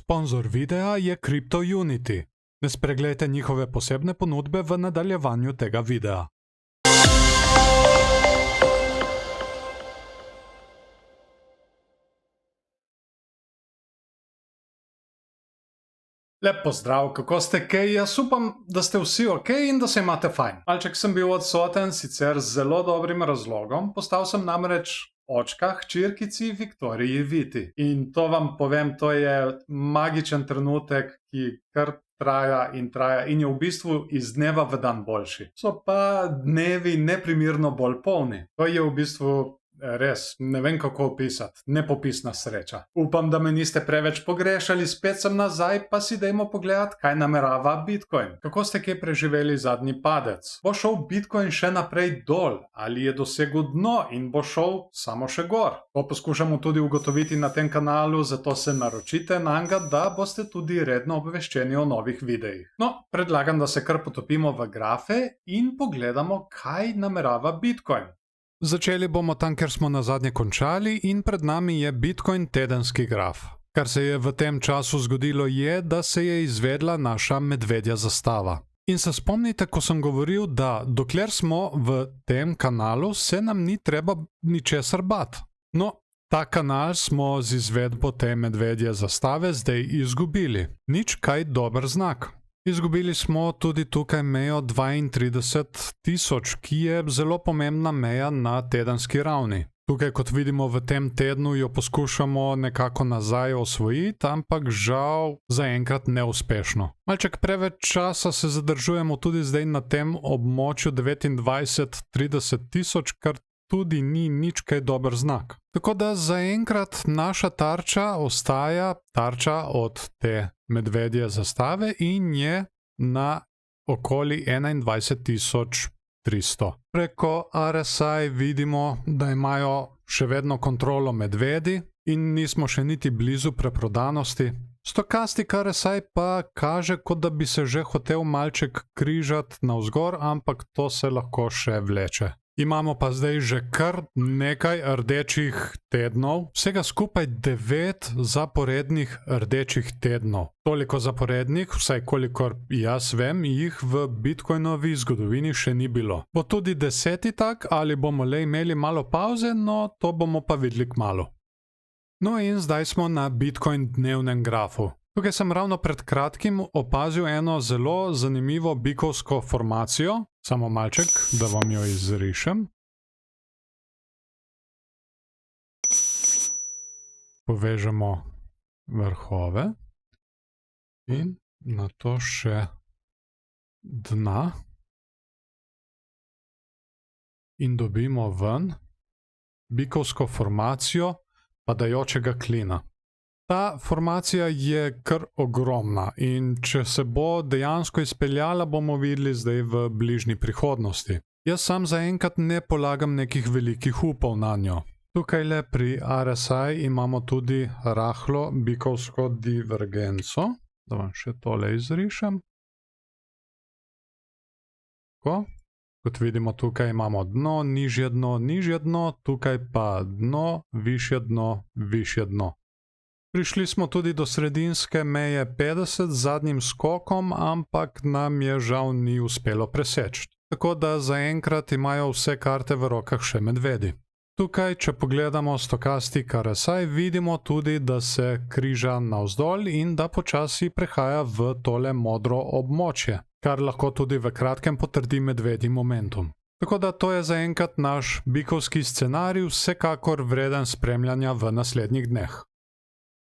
Sponzor videa je CryptoUnity. Ne spreglejte njihove posebne ponudbe v nadaljevanju tega videa. Lep pozdrav, kako ste, kaj? Jaz upam, da ste vsi ok in da se imate fajn. Malček sem bil odsoten, sicer z zelo dobrim razlogom, postal sem namreč očka hčerkici Viktoriji Viti. In to vam povem, to je magičen trenutek, ki kar traja in je v bistvu iz dneva v dan boljši. So pa dnevi neprimerno bolj polni. To je v bistvu res, ne vem kako opisati, nepopisna sreča. Upam, da me niste preveč pogrešali, spet sem nazaj, pa si dajmo pogledati, kaj namerava Bitcoin. Kako ste kje preživeli zadnji padec? Bo šel Bitcoin še naprej dol, ali je dosegel dno in bo šel samo še gor? To poskušamo tudi ugotoviti na tem kanalu, zato se naročite nanj, da boste tudi redno obveščeni o novih videih. No, predlagam, da se kar potopimo v grafe in pogledamo, kaj namerava Bitcoin. Začeli bomo tam, kjer smo nazadnje končali, in pred nami je Bitcoin tedenski graf. Kar se je v tem času zgodilo je, da se je izvedla naša medvedja zastava. In se spomnite, ko sem govoril, da dokler smo v tem kanalu, se nam ni treba ničesar bati. No, ta kanal smo z izvedbo te medvedje zastave zdaj izgubili. Nič kaj dober znak. Izgubili smo tudi tukaj mejo 32.000, ki je zelo pomembna meja na tedenski ravni. Tukaj, kot vidimo, v tem tednu jo poskušamo nekako nazaj osvojiti, ampak žal zaenkrat neuspešno. Malček preveč časa se zadržujemo tudi zdaj na tem območju 29-30.000, kar tudi ni nič kaj dober znak. Tako da zaenkrat naša tarča ostaja tarča od te medvedje zastave in je na okoli 21.300. Preko RSI vidimo, da imajo še vedno kontrolo medvedi in nismo še niti blizu preprodanosti. Stokastik RSI pa kaže, kot da bi se že hotel malček križati navzgor, ampak to se lahko še vleče. Imamo pa zdaj že kar nekaj rdečih tednov, vsega skupaj 9 zaporednih rdečih tednov. Toliko zaporednih, vsaj kolikor jaz vem, jih v Bitcoinovi zgodovini še ni bilo. Bo tudi 10. tak ali bomo le imeli malo pauze, no to bomo pa videli kmalu. No in zdaj smo na Bitcoin dnevnem grafu. Tukaj sem ravno pred kratkim opazil eno zelo zanimivo bikovsko formacijo. Samo malček, da vam jo izrišem. Povežemo vrhove in na to še dna in dobimo ven bikovsko formacijo padajočega klina. Ta formacija je kar ogromna in če se bo dejansko izpeljala, bomo videli zdaj v bližnji prihodnosti. Jaz sam zaenkrat ne polagam nekih velikih upov na njo. Tukaj le pri RSI imamo tudi rahlo bikovsko divergenco. Da vam še tole izrišem. Tako. Kot vidimo, tukaj imamo dno, nižje dno, tukaj pa dno, višje dno. Prišli smo tudi do sredinske meje 50 z zadnjim skokom, ampak nam je žal ni uspelo preseči. Tako da zaenkrat imajo vse karte v rokah še medvedi. Tukaj, če pogledamo stokastik RSI, vidimo tudi, da se križa navzdol in da počasi prehaja v tole modro območje, kar lahko tudi v kratkem potrdi medvedji momentum. Tako da to je zaenkrat naš bikovski scenarij, vsekakor vreden spremljanja v naslednjih dneh.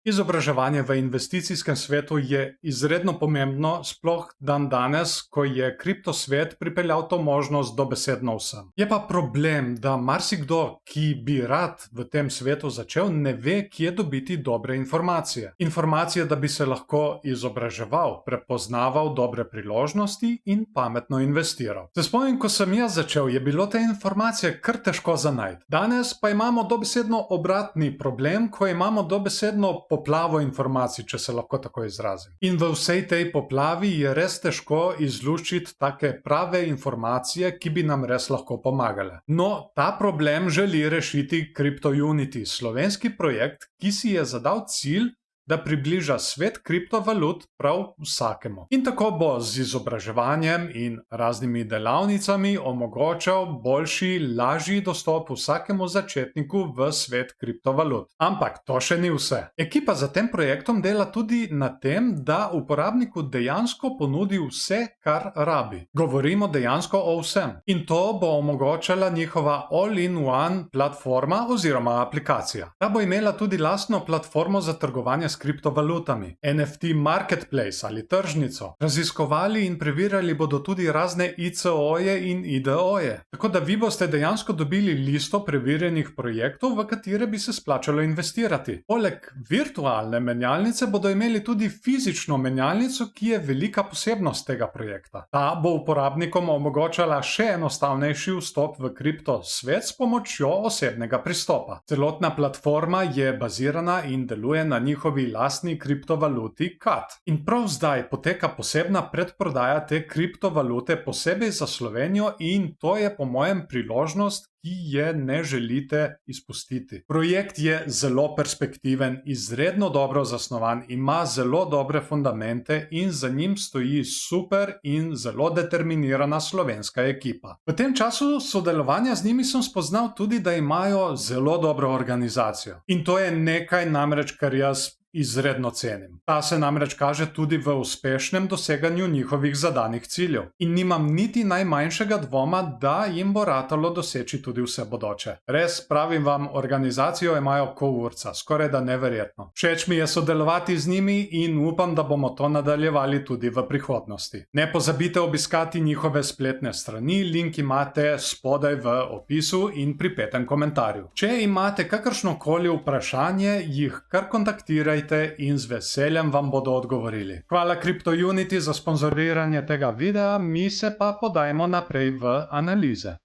Izobraževanje v investicijskem svetu je izredno pomembno, sploh dan danes, ko je kriptosvet pripeljal to možnost dobesedno vsem. Je pa problem, da marsikdo, ki bi rad v tem svetu začel, ne ve, kje dobiti dobre informacije. Informacije, da bi se lahko izobraževal, prepoznaval dobre priložnosti in pametno investiral. Se spomnim, ko sem jaz začel, je bilo te informacije kar težko za najti. Danes pa imamo dobesedno obratni problem, ko imamo dobesedno poplavo informacij, če se lahko tako izrazim. In v vsej tej poplavi je res težko izluščiti take prave informacije, ki bi nam res lahko pomagale. No, ta problem želi rešiti CryptoUnity, slovenski projekt, ki si je zadal cilj, da približa svet kriptovalut prav vsakemu. In tako bo z izobraževanjem in raznimi delavnicami omogočal boljši, lažji dostop vsakemu začetniku v svet kriptovalut. Ampak to še ni vse. Ekipa za tem projektom dela tudi na tem, da uporabniku dejansko ponudi vse, kar rabi. Govorimo dejansko o vsem. In to bo omogočala njihova all-in-one platforma oziroma aplikacija. Ta bo imela tudi lastno platformo za trgovanje s kriptovalutami, NFT marketplace ali tržnico. Raziskovali in preverjali bodo tudi razne ICO-je in IDO-je. Tako da vi boste dejansko dobili listo preverjenih projektov, v katere bi se splačalo investirati. Poleg virtualne menjalnice bodo imeli tudi fizično menjalnico, ki je velika posebnost tega projekta. Ta bo uporabnikom omogočala še enostavnejši vstop v kripto svet s pomočjo osebnega pristopa. Celotna platforma je bazirana in deluje na njihovi lastni kriptovaluti CAT. In prav zdaj poteka posebna predprodaja te kriptovalute posebej za Slovenijo in to je po mojem priložnost, ki je ne želite izpustiti. Projekt je zelo perspektiven, izredno dobro zasnovan, ima zelo dobre fundamente in za njim stoji super in zelo determinirana slovenska ekipa. V tem času sodelovanja z njimi sem spoznal tudi, da imajo zelo dobro organizacijo. In to je nekaj namreč, kar jaz izredno cenim. Ta se namreč kaže tudi v uspešnem doseganju njihovih zadanih ciljev. In nimam niti najmanjšega dvoma, da jim bo ratalo doseči tudi vse bodoče. Res pravim vam, organizacijo imajo ko urca, skoraj da neverjetno. Všeč mi je sodelovati z njimi in upam, da bomo to nadaljevali tudi v prihodnosti. Ne pozabite obiskati njihove spletne strani, link imate spodaj v opisu in pripetem komentarju. Če imate kakršnokoli vprašanje, jih kar kontaktirajte in z veseljem vam bodo odgovorili. Hvala CryptoUnity za sponzoriranje tega videa, mi se pa podajmo naprej v analize.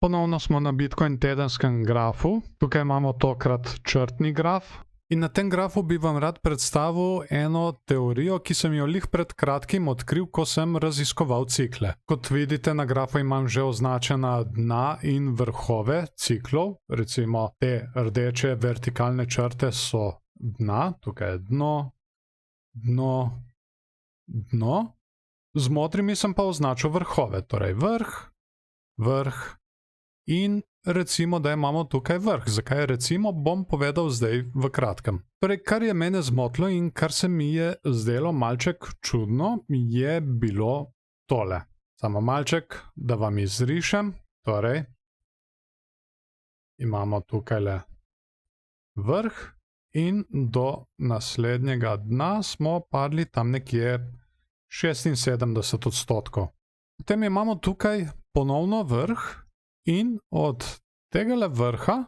Ponovno smo na Bitcoin tedenskem grafu. Tukaj imamo tokrat črtni graf. In na tem grafu bi vam rad predstavil eno teorijo, ki sem jo lih pred kratkim odkril, ko sem raziskoval cikle. Kot vidite, na grafu imam že označena dna in vrhove ciklov. Recimo te rdeče vertikalne črte so dna, tukaj je dno, dno, dno. Z modrimi sem pa označil vrhove, torej vrh, vrh in recimo, da imamo tukaj vrh. Zakaj recimo, bom povedal zdaj v kratkem. Torej, kar je mene zmotilo in kar se mi je zdelo malček čudno, je bilo tole. Samo malček, da vam izrišem. Torej, imamo tukajle vrh in do naslednjega dna smo padli tam nekje 76%. Potem imamo tukaj ponovno vrh. In od tegale vrha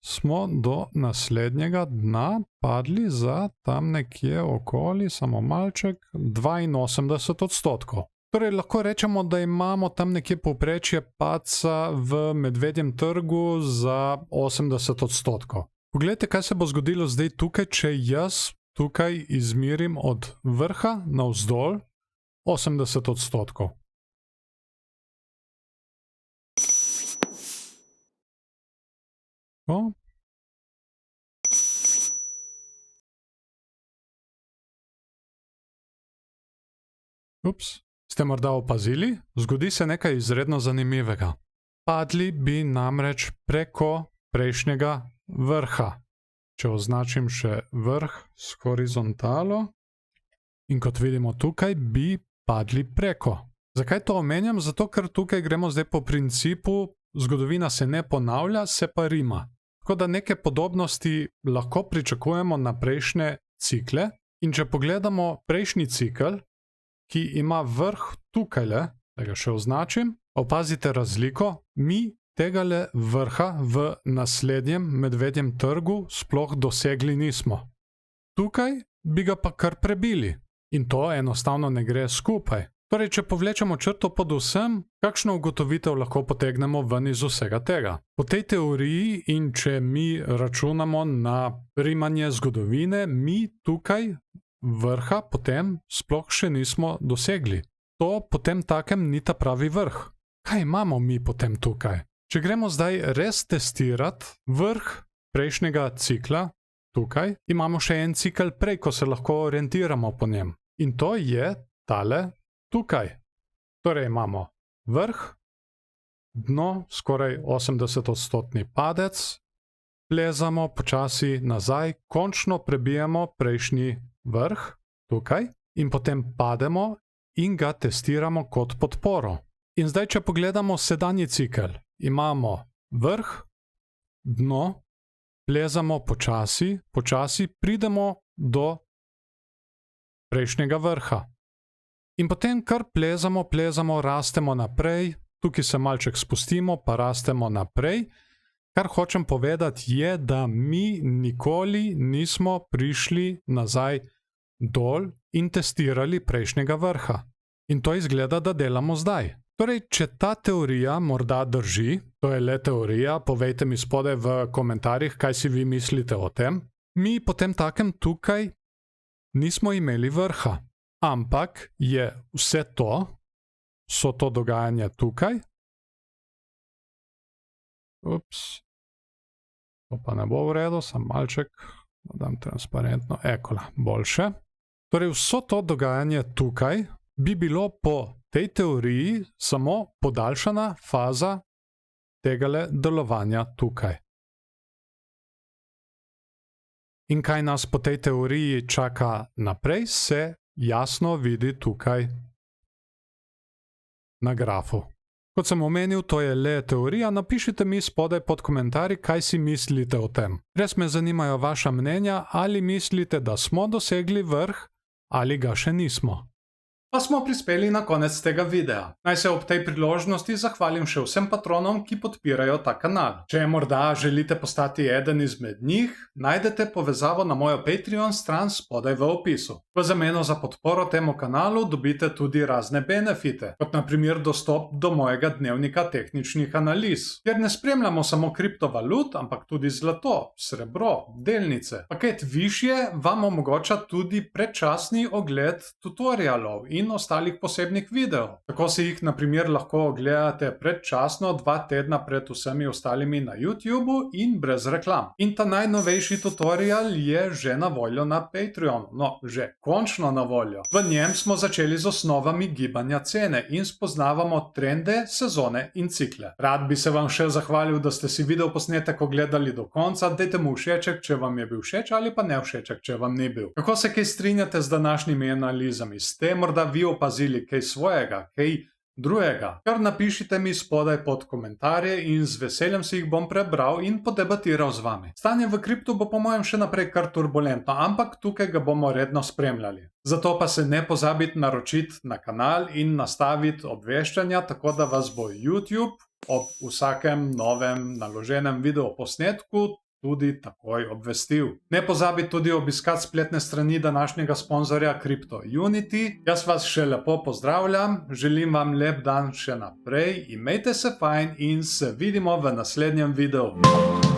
smo do naslednjega dna padli za tam nekje okoli, samo malček, 82%. Torej lahko rečemo, da imamo tam nekje povprečje padca v medvedjem trgu za 80%. Poglejte, kaj se bo zgodilo zdaj tukaj, če jaz tukaj izmerim od vrha navzdol 80%. Ups, ste morda opazili? Zgodi se nekaj izredno zanimivega. Padli bi namreč preko prejšnjega vrha. Če označim še vrh s horizontalo in kot vidimo tukaj, bi padli preko. Zakaj to omenjam? Zato, ker tukaj gremo zdaj po principu zgodovina se ne ponavlja, se pa rima. Tako da neke podobnosti lahko pričakujemo na prejšnje cikle in če pogledamo prejšnji cikl, ki ima vrh tukajle, da ga še označim, opazite razliko, mi tegale vrha v naslednjem medvedjem trgu sploh dosegli nismo. Tukaj bi ga pa kar prebili in to enostavno ne gre skupaj. Torej, če povlečemo črto pod vsem, kakšno ugotovitev lahko potegnemo ven iz vsega tega? Po tej teoriji in če mi računamo na rimanje zgodovine, mi tukaj vrha potem sploh še nismo dosegli. To potem takem ni ta pravi vrh. Kaj imamo mi potem tukaj? Če gremo zdaj res testirati vrh prejšnjega cikla, tukaj imamo še en cikel prej, ko se lahko orientiramo po njem. In to je tale tukaj. Torej imamo vrh, dno, skoraj 80% padec, plezamo počasi nazaj, končno prebijemo prejšnji vrh, tukaj, in potem pademo in ga testiramo kot podporo. In zdaj, če pogledamo sedanji cikel, imamo vrh, dno, plezamo počasi, pridemo do prejšnjega vrha. In potem kar plezamo, rastemo naprej, tukaj se malček spustimo, pa rastemo naprej. Kar hočem povedati je, da mi nikoli nismo prišli nazaj dol in testirali prejšnjega vrha. In to izgleda, da delamo zdaj. Torej, če ta teorija morda drži, to je le teorija, povejte mi spodaj v komentarjih, kaj si vi mislite o tem, mi potem takem tukaj nismo imeli vrha. Ampak je vse to, so to dogajanja tukaj. Ups. To pa ne bo v redu, sam malček, dam transparentno, ekola, boljše. Torej, vso to dogajanje tukaj bi bilo po tej teoriji samo podaljšana faza tegale delovanja tukaj. In kaj nas po tej teoriji čaka naprej, se jasno vidi tukaj na grafu. Kot sem omenil, to je le teorija, napišite mi spodaj pod komentarji, kaj si mislite o tem. Res me zanimajo vaša mnenja, ali mislite, da smo dosegli vrh, ali ga še nismo. Pa smo prispeli na konec tega videa. Naj se ob tej priložnosti zahvalim še vsem patronom, ki podpirajo ta kanal. Če morda želite postati eden izmed njih, najdete povezavo na mojo Patreon stran spodaj v opisu. V zameno za podporo temu kanalu dobite tudi razne benefite, kot na primer dostop do mojega dnevnika tehničnih analiz, kjer ne spremljamo samo kriptovalut, ampak tudi zlato, srebro, delnice. Paket višje vam omogoča tudi predčasni ogled tutorialov in ostalih posebnih videov. Tako si jih na primer lahko ogledate predčasno 2 tedna pred vsemi ostalimi na YouTubeu in brez reklam. In ta najnovejši tutorial je že na voljo na Patreonu. No, že končno na voljo. V njem smo začeli z osnovami gibanja cene in spoznavamo trende, sezone in cikle. Rad bi se vam še zahvalil, da ste si video posnetek ogledali do konca. Dajte mu všeček, če vam je bil všeč, ali pa ne všeček, če vam ni bil. Kako se kaj strinjate z današnjimi analizami? Ste morda vi opazili kaj svojega, kaj drugega? Kar napišite mi spodaj pod komentarje in z veseljem si jih bom prebral in podebatiral z vami. Stanje v kriptu bo po mojem še naprej kar turbulentno, ampak tukaj ga bomo redno spremljali. Zato pa se ne pozabite naročiti na kanal in nastaviti obveščanja, tako da vas bo YouTube ob vsakem novem naloženem videoposnetku tudi takoj obvestil. Ne pozabite tudi obiskati spletne strani današnjega sponzorja CryptoUnity. Jaz vas še lepo pozdravljam, želim vam lep dan še naprej, imejte se fajn in se vidimo v naslednjem videu.